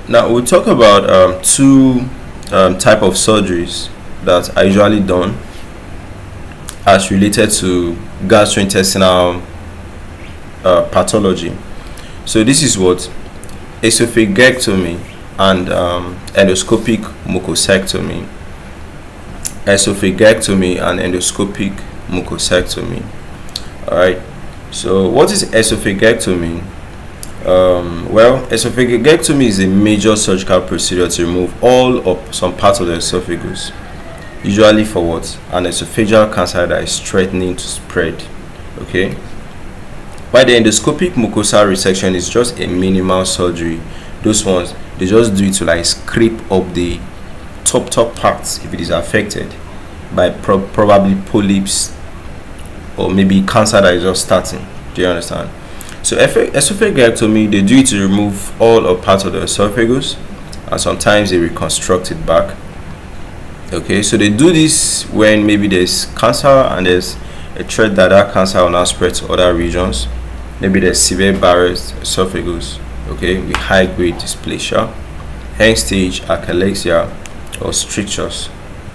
Now we'll talk about two type of surgeries that are usually done as related to gastrointestinal pathology. So this is what esophagectomy and endoscopic mucosectomy. Esophagectomy and endoscopic mucosectomy. All right. So what is esophagectomy? Well, esophagectomy is a major surgical procedure to remove all or some parts of the esophagus, usually for what? An esophageal cancer that is threatening to spread. Okay. While the endoscopic mucosal resection is just a minimal surgery, those ones they just do it to like scrape up the top parts if it is affected by probably polyps or maybe cancer that is just starting. Do you understand? So esophagectomy, they do it to remove all or parts of the esophagus, and sometimes they reconstruct it back. Okay, so they do this when maybe there's cancer and there's a threat that that cancer will now spread to other regions. Maybe there's severe Barrett esophagus, okay, with high grade dysplasia, end stage achalasia, or strictures,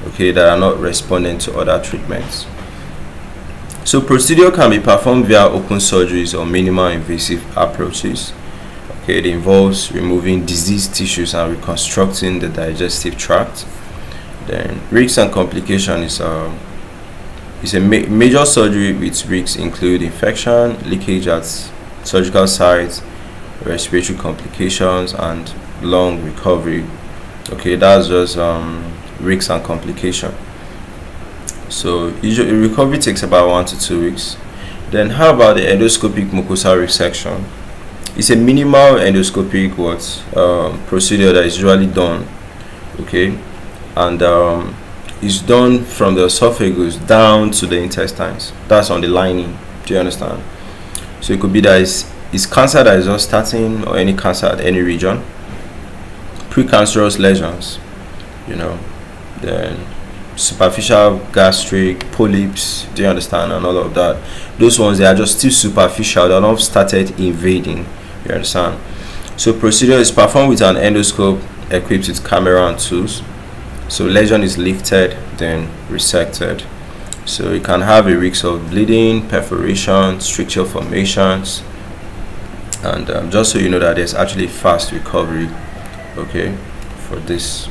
okay, that are not responding to other treatments. So procedure can be performed via open surgeries or minimal invasive approaches. Okay, it involves removing diseased tissues and reconstructing the digestive tract. Then risks and complications is a major surgery with risks include infection, leakage at surgical sites, respiratory complications, and long recovery. Okay, that's just risks and complication. So usually recovery takes about 1 to 2 weeks. Then how about the endoscopic mucosal resection? It's a minimal endoscopic procedure that is usually done, okay, and it's done from the esophagus down to the intestines. That's on the lining. Do you understand? So it could be that it's cancer that is just starting, or any cancer at any region, precancerous lesions, then superficial gastric polyps. Do you understand? And all of that, those ones, they are just still superficial, they're not started invading. You understand? So procedure is performed with an endoscope equipped with camera and tools. So lesion is lifted, then resected. So you can have a risk of bleeding, perforation, stricture formations, and just so you know that there's actually fast recovery, okay, for this